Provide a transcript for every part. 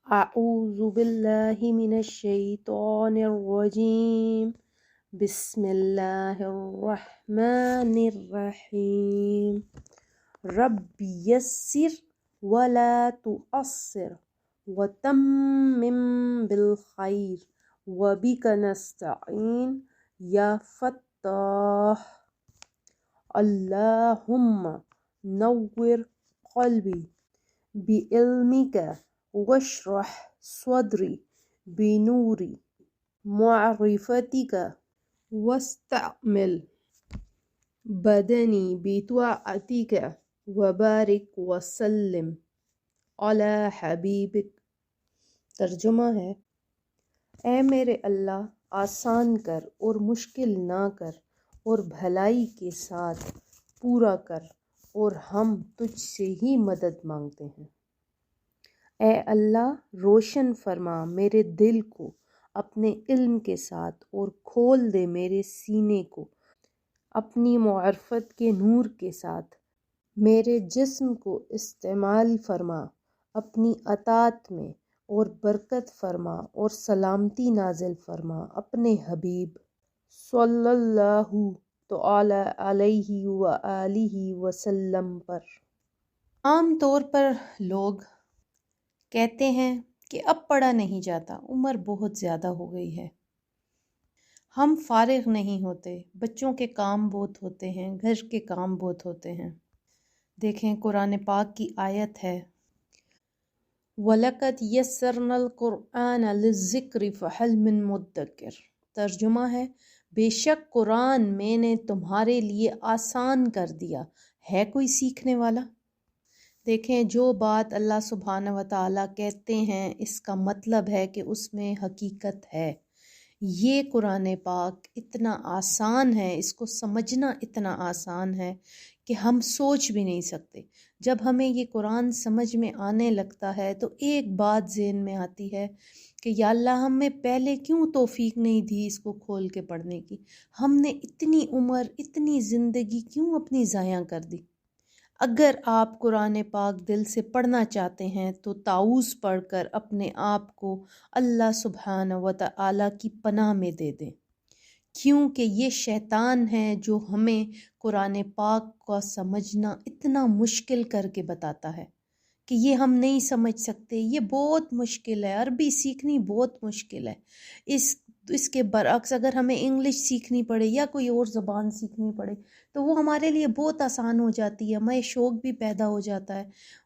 أعوذ بالله من الشيطان الرجيم بسم الله الرحمن الرحيم رب يسر ولا تؤثر وتمم بالخير وبك نستعين يا فتاح اللهم نور قلبي بعلمك واشرح صدري بنور معرفتك واستعمل بدني بطاعتك وبارك وسلم على حبیبک۔ ترجمہ ہے، اے میرے اللہ آسان کر اور مشکل نہ کر اور بھلائی کے ساتھ پورا کر، اور ہم تجھ سے ہی مدد مانگتے ہیں۔ اے اللہ روشن فرما میرے دل کو اپنے علم کے ساتھ اور کھول دے میرے سینے کو اپنی معرفت کے نور کے ساتھ۔ میرے جسم کو استعمال فرما اپنی اطاعت میں، اور برکت فرما اور سلامتی نازل فرما اپنے حبیب صلی اللہ تعالی علیہ وآلہ وسلم پر۔ عام طور پر لوگ کہتے ہیں کہ اب پڑھا نہیں جاتا، عمر بہت زیادہ ہو گئی ہے، ہم فارغ نہیں ہوتے، بچوں کے کام بہت ہوتے ہیں، گھر کے کام بہت ہوتے ہیں۔ دیکھیں قرآن پاک کی آیت ہے، وَلَقَدْ يَسَّرْنَا الْقُرْآنَ لِلذِّكْرِ فَهَلْ مِن مُدَّكِرٍ۔ ترجمہ ہے، بے شک قرآن میں نے تمہارے لیے آسان کر دیا، ہے کوئی سیکھنے والا؟ دیکھیں جو بات اللہ سبحانہ و تعالیٰ کہتے ہیں اس کا مطلب ہے کہ اس میں حقیقت ہے۔ یہ قرآن پاک اتنا آسان ہے، اس کو سمجھنا اتنا آسان ہے کہ ہم سوچ بھی نہیں سکتے۔ جب ہمیں یہ قرآن سمجھ میں آنے لگتا ہے تو ایک بات ذہن میں آتی ہے کہ یا اللہ ہمیں پہلے کیوں توفیق نہیں دی اس کو کھول کے پڑھنے کی، ہم نے اتنی عمر اتنی زندگی کیوں اپنی ضائع کر دی۔ اگر آپ قرآن پاک دل سے پڑھنا چاہتے ہیں تو تعوذ پڑھ کر اپنے آپ کو اللہ سبحانہ و تعالیٰ کی پناہ میں دے دیں، کیونکہ یہ شیطان ہے جو ہمیں قرآن پاک کا سمجھنا اتنا مشکل کر کے بتاتا ہے کہ یہ ہم نہیں سمجھ سکتے، یہ بہت مشکل ہے، عربی سیکھنی بہت مشکل ہے۔ اس کے برعکس اگر ہمیں انگلش سیکھنی پڑے یا کوئی اور زبان سیکھنی پڑے تو وہ ہمارے لیے بہت آسان ہو جاتی ہے، ہمیں شوق بھی پیدا ہو جاتا ہے۔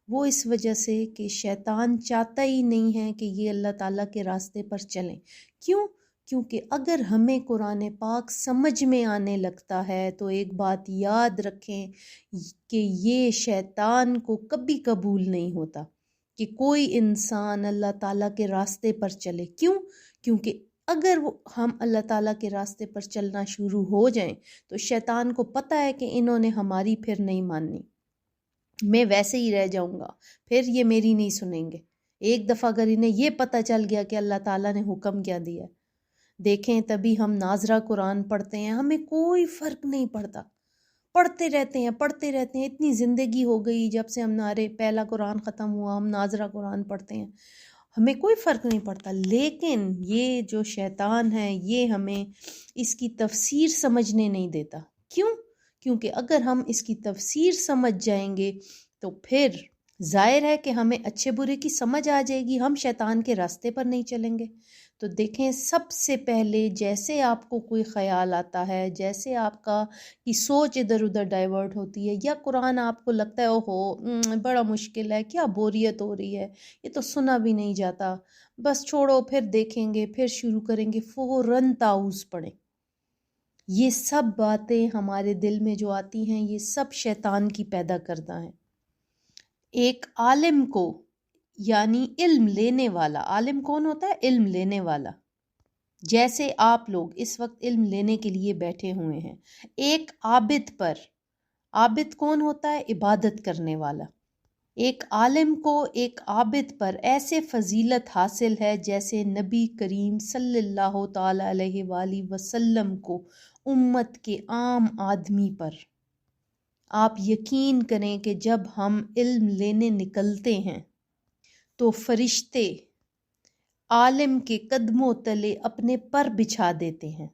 وہ اس وجہ سے کہ شیطان چاہتا ہی نہیں ہے کہ یہ اللہ تعالیٰ کے راستے پر چلیں۔ کیونکہ اگر ہمیں قرآن پاک سمجھ میں آنے لگتا ہے تو ایک بات یاد رکھیں کہ یہ شیطان کو کبھی قبول نہیں ہوتا کہ کوئی انسان اللہ تعالیٰ کے راستے پر چلے۔ کیونکہ اگر ہم اللہ تعالیٰ کے راستے پر چلنا شروع ہو جائیں تو شیطان کو پتہ ہے کہ انہوں نے ہماری پھر نہیں ماننی، میں ویسے ہی رہ جاؤں گا، پھر یہ میری نہیں سنیں گے۔ ایک دفعہ اگر انہیں یہ پتہ چل گیا کہ اللہ تعالیٰ نے حکم کیا دیا، دیکھیں تبھی ہم ناظرہ قرآن پڑھتے ہیں، ہمیں کوئی فرق نہیں پڑتا، پڑھتے رہتے ہیں۔ اتنی زندگی ہو گئی جب سے ہمارے پہلا قرآن ختم ہوا، ہم ناظرہ قرآن پڑھتے ہیں، ہمیں کوئی فرق نہیں پڑتا۔ لیکن یہ جو شیطان ہے یہ ہمیں اس کی تفسیر سمجھنے نہیں دیتا۔ کیونکہ اگر ہم اس کی تفسیر سمجھ جائیں گے تو پھر ظاہر ہے کہ ہمیں اچھے برے کی سمجھ آ جائے گی، ہم شیطان کے راستے پر نہیں چلیں گے۔ تو دیکھیں سب سے پہلے جیسے آپ کو کوئی خیال آتا ہے، جیسے آپ کی سوچ ادھر ادھر ڈائیورٹ ہوتی ہے، یا قرآن آپ کو لگتا ہے اوہو بڑا مشکل ہے، کیا بوریت ہو رہی ہے، یہ تو سنا بھی نہیں جاتا، بس چھوڑو پھر دیکھیں گے، پھر شروع کریں گے، فوراً تعوذ پڑھیں۔ یہ سب باتیں ہمارے دل میں جو آتی ہیں یہ سب شیطان کی پیدا کردہ ہیں۔ ایک عالم کو یعنی علم لینے والا، عالم کون ہوتا ہے؟ علم لینے والا۔ جیسے آپ لوگ اس وقت علم لینے کے لیے بیٹھے ہوئے ہیں، ایک عابد پر، عابد کون ہوتا ہے؟ عبادت کرنے والا۔ ایک عالم کو ایک عابد پر ایسے فضیلت حاصل ہے جیسے نبی کریم صلی اللہ تعالی علیہ وآلہ وسلم کو امت کے عام آدمی پر۔ آپ یقین کریں کہ جب ہم علم لینے نکلتے ہیں تو فرشتے عالم کے قدموں تلے اپنے پر بچھا دیتے ہیں۔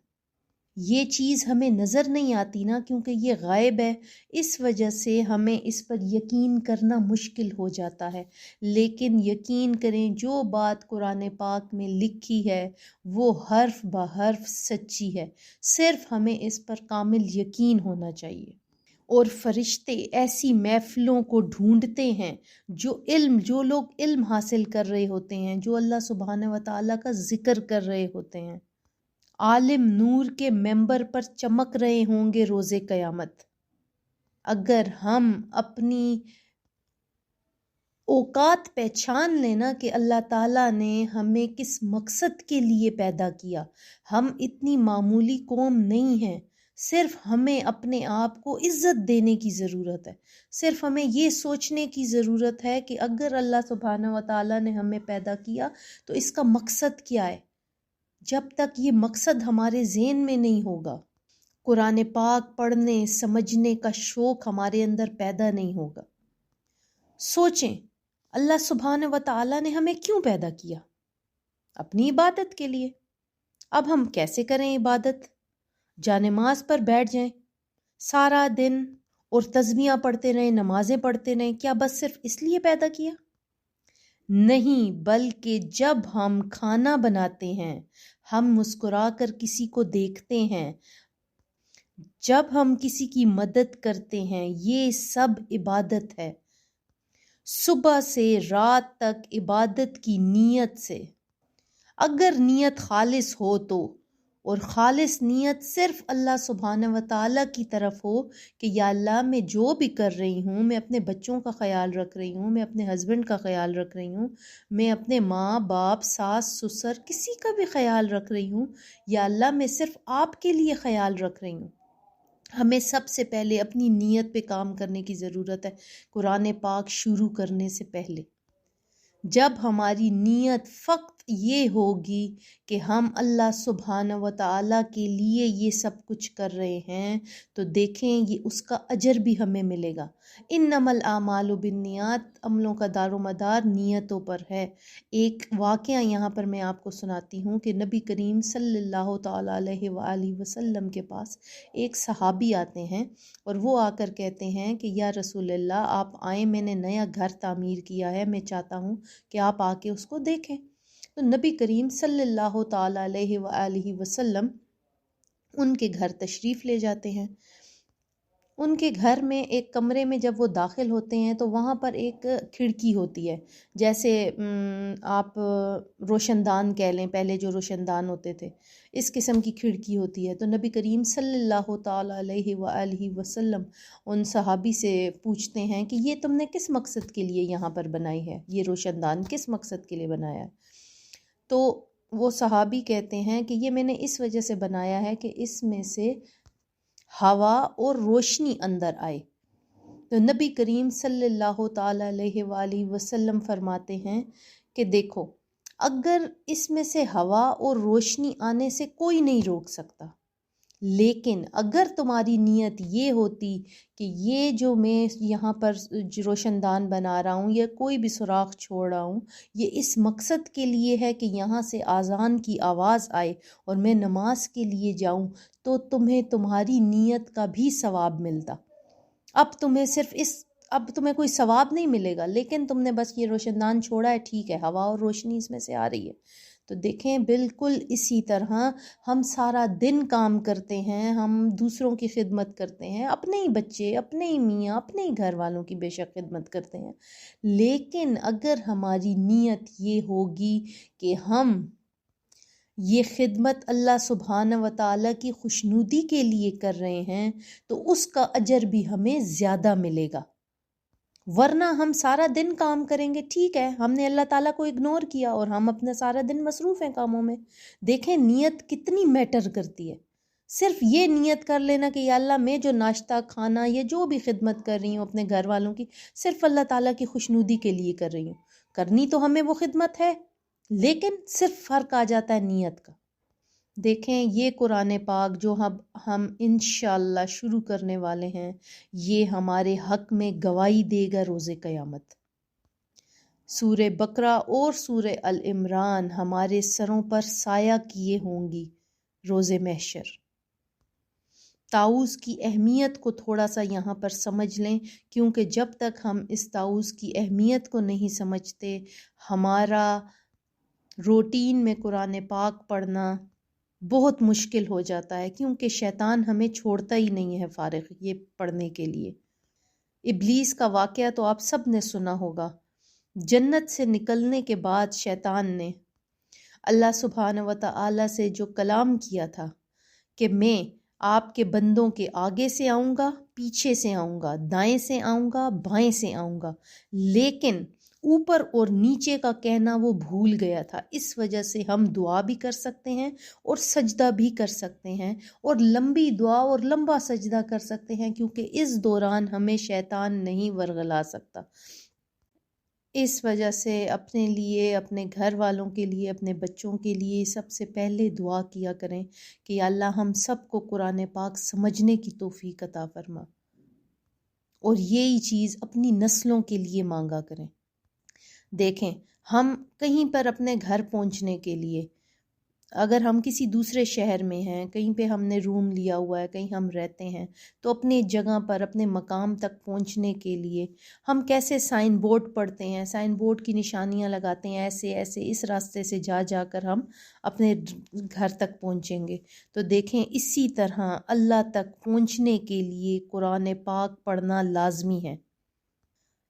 یہ چیز ہمیں نظر نہیں آتی نا، کیونکہ یہ غائب ہے، اس وجہ سے ہمیں اس پر یقین کرنا مشکل ہو جاتا ہے۔ لیکن یقین کریں، جو بات قرآن پاک میں لکھی ہے وہ حرف بہ حرف سچی ہے، صرف ہمیں اس پر کامل یقین ہونا چاہیے۔ اور فرشتے ایسی محفلوں کو ڈھونڈتے ہیں جو لوگ علم حاصل کر رہے ہوتے ہیں، جو اللہ سبحانہ و تعالیٰ کا ذکر کر رہے ہوتے ہیں۔ عالم نور کے ممبر پر چمک رہے ہوں گے روز قیامت۔ اگر ہم اپنی اوقات پہچان لینا کہ اللہ تعالیٰ نے ہمیں کس مقصد کے لیے پیدا کیا، ہم اتنی معمولی قوم نہیں ہیں، صرف ہمیں اپنے آپ کو عزت دینے کی ضرورت ہے، صرف ہمیں یہ سوچنے کی ضرورت ہے کہ اگر اللہ سبحانہ و تعالیٰ نے ہمیں پیدا کیا تو اس کا مقصد کیا ہے۔ جب تک یہ مقصد ہمارے ذہن میں نہیں ہوگا، قرآن پاک پڑھنے سمجھنے کا شوق ہمارے اندر پیدا نہیں ہوگا۔ سوچیں، اللہ سبحانہ و تعالیٰ نے ہمیں کیوں پیدا کیا؟ اپنی عبادت کے لیے۔ اب ہم کیسے کریں عبادت؟ جا نماز پر بیٹھ جائیں سارا دن اور تسبیحاں پڑھتے رہیں، نمازیں پڑھتے رہیں، کیا بس صرف اس لیے پیدا کیا؟ نہیں، بلکہ جب ہم کھانا بناتے ہیں، ہم مسکرا کر کسی کو دیکھتے ہیں، جب ہم کسی کی مدد کرتے ہیں، یہ سب عبادت ہے۔ صبح سے رات تک عبادت کی نیت سے، اگر نیت خالص ہو تو، اور خالص نیت صرف اللہ سبحانہ و تعالیٰ کی طرف ہو کہ یا اللہ میں جو بھی کر رہی ہوں، میں اپنے بچوں کا خیال رکھ رہی ہوں، میں اپنے ہسبینڈ کا خیال رکھ رہی ہوں، میں اپنے ماں باپ ساس سسر کسی کا بھی خیال رکھ رہی ہوں، یا اللہ میں صرف آپ کے لیے خیال رکھ رہی ہوں۔ ہمیں سب سے پہلے اپنی نیت پہ کام کرنے کی ضرورت ہے، قرآن پاک شروع کرنے سے پہلے۔ جب ہماری نیت فقط یہ ہوگی کہ ہم اللہ سبحانہ و تعالیٰ کے لیے یہ سب کچھ کر رہے ہیں، تو دیکھیں یہ اس کا اجر بھی ہمیں ملے گا۔ انما الاعمال بالنیات، عملوں کا دار و مدار نیتوں پر ہے۔ ایک واقعہ یہاں پر میں آپ کو سناتی ہوں کہ نبی کریم صلی اللہ تعالیٰ علیہ وآلہ وسلم کے پاس ایک صحابی آتے ہیں اور وہ آ کر کہتے ہیں کہ یا رسول اللہ آپ آئیں، میں نے نیا گھر تعمیر کیا ہے، میں چاہتا ہوں کہ آپ آ کے اس کو دیکھیں۔ تو نبی کریم صلی اللہ تعالیٰ علیہ وآلہ وسلم ان کے گھر تشریف لے جاتے ہیں۔ ان کے گھر میں ایک کمرے میں جب وہ داخل ہوتے ہیں تو وہاں پر ایک کھڑکی ہوتی ہے، جیسے آپ روشن دان کہہ لیں، پہلے جو روشن دان ہوتے تھے، اس قسم کی کھڑکی ہوتی ہے۔ تو نبی کریم صلی اللہ تعالیٰ علیہ وآلہ وسلم ان صحابی سے پوچھتے ہیں کہ یہ تم نے کس مقصد کے لیے یہاں پر بنائی ہے، یہ روشن دان کس مقصد کے لیے بنایا ہے؟ تو وہ صحابی کہتے ہیں کہ یہ میں نے اس وجہ سے بنایا ہے کہ اس میں سے ہوا اور روشنی اندر آئے۔ تو نبی کریم صلی اللہ تعالیٰ علیہ وآلہ وسلم فرماتے ہیں کہ دیکھو، اگر اس میں سے ہوا اور روشنی آنے سے کوئی نہیں روک سکتا، لیکن اگر تمہاری نیت یہ ہوتی کہ یہ جو میں یہاں پر روشن دان بنا رہا ہوں یا کوئی بھی سوراخ چھوڑ رہا ہوں، یہ اس مقصد کے لیے ہے کہ یہاں سے اذان کی آواز آئے اور میں نماز کے لیے جاؤں، تو تمہیں تمہاری نیت کا بھی ثواب ملتا۔ اب تمہیں کوئی ثواب نہیں ملے گا، لیکن تم نے بس یہ روشن دان چھوڑا ہے، ٹھیک ہے، ہوا اور روشنی اس میں سے آ رہی ہے۔ تو دیکھیں، بالکل اسی طرح ہم سارا دن کام کرتے ہیں، ہم دوسروں کی خدمت کرتے ہیں، اپنے ہی بچے، اپنے ہی میاں، اپنے ہی گھر والوں کی بے شک خدمت کرتے ہیں، لیکن اگر ہماری نیت یہ ہوگی کہ ہم یہ خدمت اللہ سبحانہ و تعالیٰ کی خوشنودی کے لیے کر رہے ہیں، تو اس کا اجر بھی ہمیں زیادہ ملے گا۔ ورنہ ہم سارا دن کام کریں گے، ٹھیک ہے، ہم نے اللہ تعالیٰ کو اگنور کیا اور ہم اپنا سارا دن مصروف ہیں کاموں میں۔ دیکھیں نیت کتنی میٹر کرتی ہے۔ صرف یہ نیت کر لینا کہ یا اللہ میں جو ناشتہ کھانا یا جو بھی خدمت کر رہی ہوں اپنے گھر والوں کی، صرف اللہ تعالیٰ کی خوشنودی کے لیے کر رہی ہوں، کرنی تو ہمیں وہ خدمت ہے، لیکن صرف فرق آ جاتا ہے نیت کا۔ دیکھیں یہ قرآن پاک جو ہم انشاءاللہ شروع کرنے والے ہیں، یہ ہمارے حق میں گواہی دے گا روز قیامت۔ سورہ بقرہ اور سورہ العمران ہمارے سروں پر سایہ کیے ہوں گی روز محشر۔ طاؤس کی اہمیت کو تھوڑا سا یہاں پر سمجھ لیں، کیونکہ جب تک ہم اس طاؤس کی اہمیت کو نہیں سمجھتے، ہمارا روٹین میں قرآن پاک پڑھنا بہت مشکل ہو جاتا ہے، کیونکہ شیطان ہمیں چھوڑتا ہی نہیں ہے فارغ یہ پڑھنے کے لیے۔ ابلیس کا واقعہ تو آپ سب نے سنا ہوگا۔ جنت سے نکلنے کے بعد شیطان نے اللہ سبحانہ و تعالی سے جو کلام کیا تھا کہ میں آپ کے بندوں کے آگے سے آؤں گا، پیچھے سے آؤں گا، دائیں سے آؤں گا، بائیں سے آؤں گا، لیکن اوپر اور نیچے کا کہنا وہ بھول گیا تھا۔ اس وجہ سے ہم دعا بھی کر سکتے ہیں اور سجدہ بھی کر سکتے ہیں، اور لمبی دعا اور لمبا سجدہ کر سکتے ہیں، کیونکہ اس دوران ہمیں شیطان نہیں ورغلا سکتا۔ اس وجہ سے اپنے لیے، اپنے گھر والوں کے لیے، اپنے بچوں کے لیے سب سے پہلے دعا کیا کریں کہ یا اللہ ہم سب کو قرآن پاک سمجھنے کی توفیق عطا فرما، اور یہی چیز اپنی نسلوں کے لیے مانگا کریں۔ دیکھیں، ہم کہیں پر اپنے گھر پہنچنے کے لیے، اگر ہم کسی دوسرے شہر میں ہیں، کہیں پہ ہم نے روم لیا ہوا ہے، کہیں ہم رہتے ہیں، تو اپنے جگہ پر، اپنے مقام تک پہنچنے کے لیے ہم کیسے سائن بورڈ پڑھتے ہیں، سائن بورڈ کی نشانیاں لگاتے ہیں، ایسے ایسے اس راستے سے جا جا کر ہم اپنے گھر تک پہنچیں گے۔ تو دیکھیں، اسی طرح اللہ تک پہنچنے کے لیے قرآن پاک پڑھنا لازمی ہے۔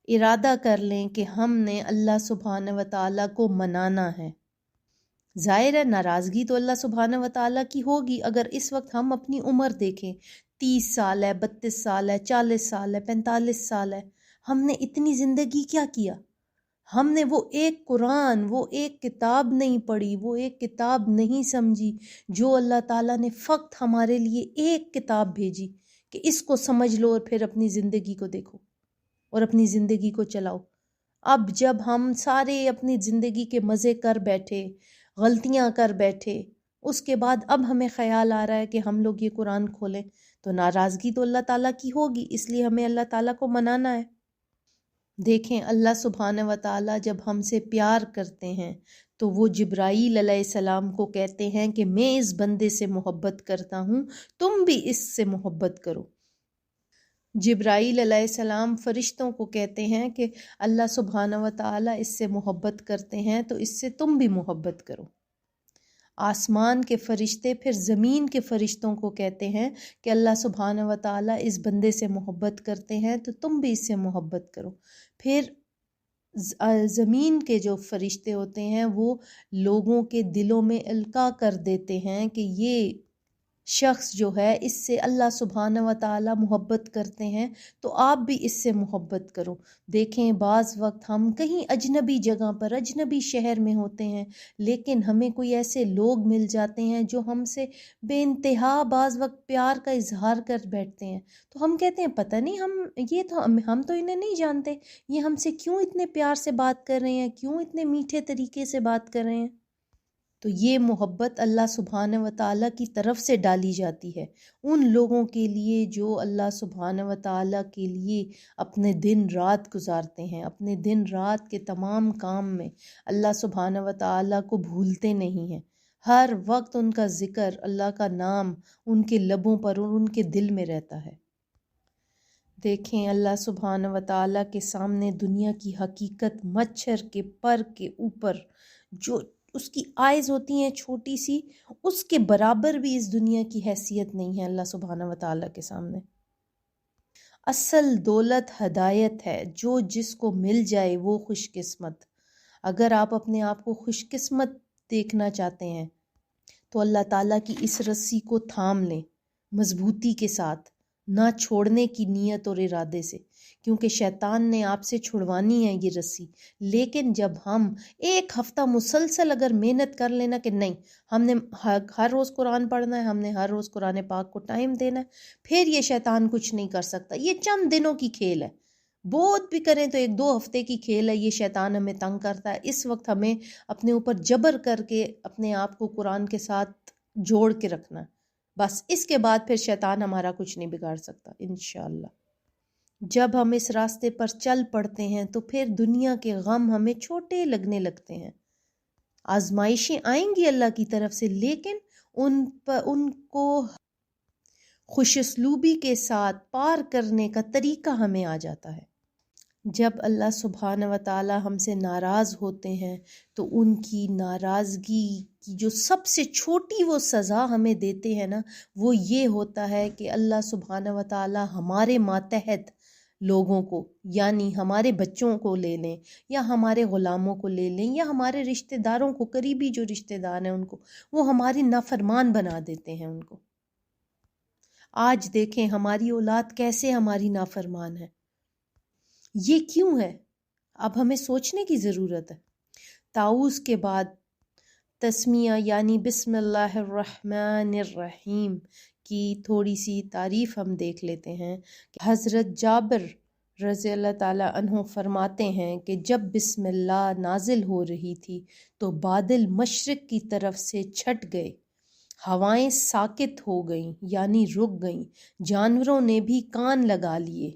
ارادہ کر لیں کہ ہم نے اللہ سبحانہ و تعالیٰ کو منانا ہے۔ ظاہر ہے ناراضگی تو اللہ سبحانہ و تعالیٰ کی ہوگی۔ اگر اس وقت ہم اپنی عمر دیکھیں، 30 سال ہے، 32 سال ہے، 40 سال ہے، 45 سال ہے، ہم نے اتنی زندگی کیا کیا؟ ہم نے وہ ایک قرآن، وہ ایک کتاب نہیں پڑھی، وہ ایک کتاب نہیں سمجھی جو اللہ تعالیٰ نے فقط ہمارے لیے ایک کتاب بھیجی کہ اس کو سمجھ لو اور پھر اپنی زندگی کو دیکھو اور اپنی زندگی کو چلاؤ۔ اب جب ہم سارے اپنی زندگی کے مزے کر بیٹھے، غلطیاں کر بیٹھے، اس کے بعد اب ہمیں خیال آ رہا ہے کہ ہم لوگ یہ قرآن کھولیں، تو ناراضگی تو اللہ تعالیٰ کی ہوگی، اس لیے ہمیں اللہ تعالیٰ کو منانا ہے۔ دیکھیں، اللہ سبحانہ و تعالیٰ جب ہم سے پیار کرتے ہیں تو وہ جبرائیل علیہ السلام کو کہتے ہیں کہ میں اس بندے سے محبت کرتا ہوں، تم بھی اس سے محبت کرو۔ جبرائیل علیہ السلام فرشتوں کو کہتے ہیں کہ اللہ سبحانہ و تعالیٰ اس سے محبت کرتے ہیں تو اس سے تم بھی محبت کرو۔ آسمان کے فرشتے پھر زمین کے فرشتوں کو کہتے ہیں کہ اللہ سبحانہ و تعالیٰ اس بندے سے محبت کرتے ہیں تو تم بھی اس سے محبت کرو۔ پھر زمین کے جو فرشتے ہوتے ہیں وہ لوگوں کے دلوں میں القاء کر دیتے ہیں کہ یہ شخص جو ہے اس سے اللہ سبحانہ و تعالیٰ محبت کرتے ہیں تو آپ بھی اس سے محبت کرو۔ دیکھیں، بعض وقت ہم کہیں اجنبی جگہ پر، اجنبی شہر میں ہوتے ہیں، لیکن ہمیں کوئی ایسے لوگ مل جاتے ہیں جو ہم سے بے انتہا بعض وقت پیار کا اظہار کر بیٹھتے ہیں، تو ہم کہتے ہیں پتہ نہیں ہم تو انہیں نہیں جانتے، یہ ہم سے کیوں اتنے پیار سے بات کر رہے ہیں، کیوں اتنے میٹھے طریقے سے بات کر رہے ہیں۔ تو یہ محبت اللہ سبحانہ و تعالیٰ کی طرف سے ڈالی جاتی ہے ان لوگوں کے لیے جو اللہ سبحانہ و تعالیٰ کے لیے اپنے دن رات گزارتے ہیں، اپنے دن رات کے تمام کام میں اللہ سبحانہ و تعالیٰ کو بھولتے نہیں ہیں، ہر وقت ان کا ذکر، اللہ کا نام ان کے لبوں پر اور ان کے دل میں رہتا ہے۔ دیکھیں، اللہ سبحانہ و تعالیٰ کے سامنے دنیا کی حقیقت مچھر کے پر کے اوپر جو اس کی آئز ہوتی ہیں چھوٹی سی، اس کے برابر بھی اس دنیا کی حیثیت نہیں ہے اللہ سبحانہ و تعالیٰ کے سامنے۔ اصل دولت ہدایت ہے، جو جس کو مل جائے وہ خوش قسمت۔ اگر آپ اپنے آپ کو خوش قسمت دیکھنا چاہتے ہیں تو اللہ تعالیٰ کی اس رسی کو تھام لیں مضبوطی کے ساتھ، نہ چھوڑنے کی نیت اور ارادے سے، کیونکہ شیطان نے آپ سے چھڑوانی ہے یہ رسی۔ لیکن جب ہم ایک ہفتہ مسلسل اگر محنت کر لینا کہ نہیں، ہم نے ہر روز قرآن پڑھنا ہے، ہم نے ہر روز قرآن پاک کو ٹائم دینا ہے، پھر یہ شیطان کچھ نہیں کر سکتا۔ یہ چند دنوں کی کھیل ہے، بہت بھی کریں تو 1-2 ہفتے کی کھیل ہے۔ یہ شیطان ہمیں تنگ کرتا ہے، اس وقت ہمیں اپنے اوپر جبر کر کے اپنے آپ کو قرآن کے ساتھ جوڑ کے رکھنا ہے، بس اس کے بعد پھر شیطان ہمارا کچھ نہیں بگاڑ سکتا انشاءاللہ۔ جب ہم اس راستے پر چل پڑتے ہیں تو پھر دنیا کے غم ہمیں چھوٹے لگنے لگتے ہیں۔ آزمائشیں آئیں گی اللہ کی طرف سے، لیکن ان کو خوش اسلوبی کے ساتھ پار کرنے کا طریقہ ہمیں آ جاتا ہے۔ جب اللہ سبحانہ و تعالی ہم سے ناراض ہوتے ہیں تو ان کی ناراضگی کی جو سب سے چھوٹی وہ سزا ہمیں دیتے ہیں نا، وہ یہ ہوتا ہے کہ اللہ سبحانہ و تعالی ہمارے ماتحت لوگوں کو، یعنی ہمارے بچوں کو لے لیں یا ہمارے غلاموں کو لے لیں یا ہمارے رشتہ داروں کو، قریبی جو رشتہ دار ہیں ان کو، وہ ہماری نافرمان بنا دیتے ہیں ان کو۔ آج دیکھیں ہماری اولاد کیسے ہماری نافرمان ہے، یہ کیوں ہے؟ اب ہمیں سوچنے کی ضرورت ہے۔ طاؤس کے بعد تسمیہ یعنی بسم اللہ الرحمن الرحیم کی تھوڑی سی تعریف ہم دیکھ لیتے ہیں۔ حضرت جابر رضی اللہ تعالیٰ عنہ فرماتے ہیں کہ جب بسم اللہ نازل ہو رہی تھی تو بادل مشرق کی طرف سے چھٹ گئے، ہوائیں ساکت ہو گئیں یعنی رک گئیں، جانوروں نے بھی کان لگا لیے،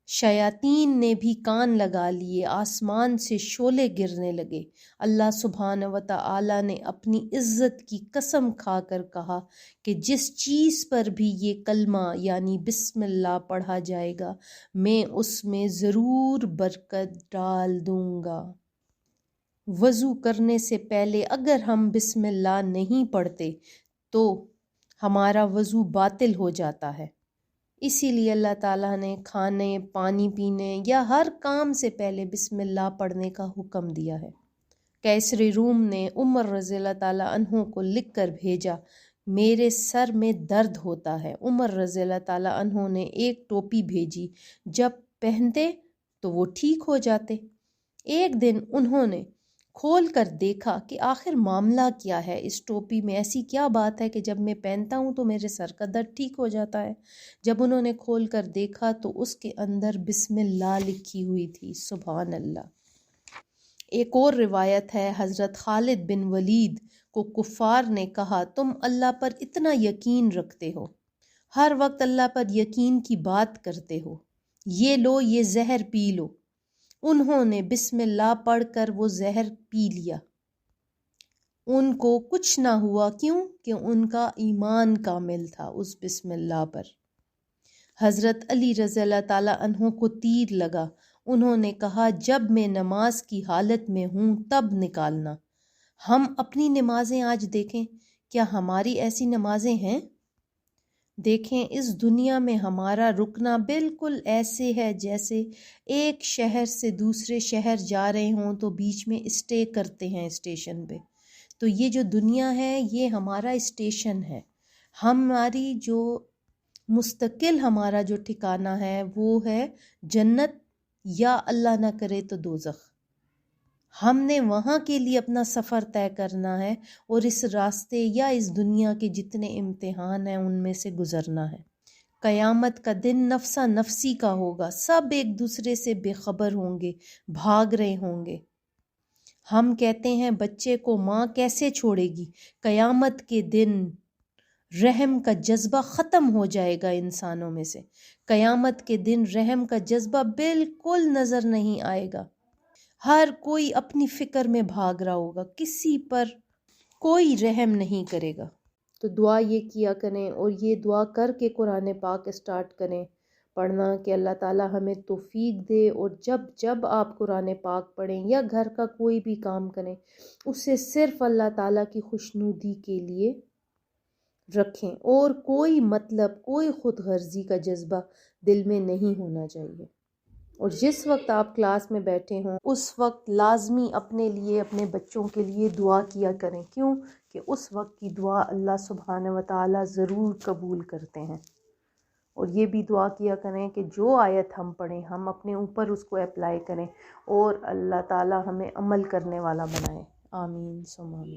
شیاطین نے بھی کان لگا لیے، آسمان سے شعلے گرنے لگے۔ اللہ سبحانہ و تعالی نے اپنی عزت کی قسم کھا کر کہا کہ جس چیز پر بھی یہ کلمہ یعنی بسم اللہ پڑھا جائے گا میں اس میں ضرور برکت ڈال دوں گا۔ وضو کرنے سے پہلے اگر ہم بسم اللہ نہیں پڑھتے تو ہمارا وضو باطل ہو جاتا ہے۔ اسی لیے اللہ تعالیٰ نے کھانے، پانی پینے یا ہر کام سے پہلے بسم اللہ پڑھنے کا حکم دیا ہے۔ قیصر روم نے عمر رضی اللہ تعالیٰ عنہ کو لکھ کر بھیجا، میرے سر میں درد ہوتا ہے۔ عمر رضی اللہ تعالیٰ عنہ نے ایک ٹوپی بھیجی، جب پہنتے تو وہ ٹھیک ہو جاتے۔ ایک دن انہوں نے کھول کر دیکھا کہ آخر معاملہ کیا ہے، اس ٹوپی میں ایسی کیا بات ہے کہ جب میں پہنتا ہوں تو میرے سر کا درد ٹھیک ہو جاتا ہے۔ جب انہوں نے کھول کر دیکھا تو اس کے اندر بسم اللہ لکھی ہوئی تھی۔ سبحان اللہ۔ ایک اور روایت ہے، حضرت خالد بن ولید کو کفار نے کہا تم اللہ پر اتنا یقین رکھتے ہو، ہر وقت اللہ پر یقین کی بات کرتے ہو، یہ لو یہ زہر پی لو۔ انہوں نے بسم اللہ پڑھ کر وہ زہر پی لیا، ان کو کچھ نہ ہوا، کیوں کہ ان کا ایمان کامل تھا اس بسم اللہ پر۔ حضرت علی رضی اللہ تعالیٰ عنہ کو تیر لگا، انہوں نے کہا جب میں نماز کی حالت میں ہوں تب نکالنا۔ ہم اپنی نمازیں آج دیکھیں، کیا ہماری ایسی نمازیں ہیں؟ دیکھیں اس دنیا میں ہمارا رکنا بالکل ایسے ہے جیسے ایک شہر سے دوسرے شہر جا رہے ہوں تو بیچ میں اسٹے کرتے ہیں اسٹیشن پہ۔ تو یہ جو دنیا ہے یہ ہمارا اسٹیشن ہے، ہماری جو مستقل ہمارا جو ٹھکانہ ہے وہ ہے جنت یا اللہ نہ کرے تو دوزخ۔ ہم نے وہاں کے لیے اپنا سفر طے کرنا ہے اور اس راستے یا اس دنیا کے جتنے امتحان ہیں ان میں سے گزرنا ہے۔ قیامت کا دن نفسا نفسی کا ہوگا، سب ایک دوسرے سے بے خبر ہوں گے، بھاگ رہے ہوں گے۔ ہم کہتے ہیں بچے کو ماں کیسے چھوڑے گی؟ قیامت کے دن رحم کا جذبہ ختم ہو جائے گا انسانوں میں سے، قیامت کے دن رحم کا جذبہ بالکل نظر نہیں آئے گا، ہر کوئی اپنی فکر میں بھاگ رہا ہوگا، کسی پر کوئی رحم نہیں کرے گا۔ تو دعا یہ کیا کریں اور یہ دعا کر کے قرآن پاک اسٹارٹ کریں پڑھنا کہ اللہ تعالیٰ ہمیں توفیق دے، اور جب جب آپ قرآن پاک پڑھیں یا گھر کا کوئی بھی کام کریں اسے صرف اللہ تعالیٰ کی خوشنودی کے لیے رکھیں، اور کوئی مطلب کوئی خود غرضی کا جذبہ دل میں نہیں ہونا چاہیے۔ اور جس وقت آپ کلاس میں بیٹھے ہوں اس وقت لازمی اپنے لیے اپنے بچوں کے لیے دعا کیا کریں، کیوں کہ اس وقت کی دعا اللہ سبحانہ و تعالیٰ ضرور قبول کرتے ہیں۔ اور یہ بھی دعا کیا کریں کہ جو آیت ہم پڑھیں ہم اپنے اوپر اس کو اپلائی کریں اور اللہ تعالیٰ ہمیں عمل کرنے والا بنائے۔ آمین ثم آمین۔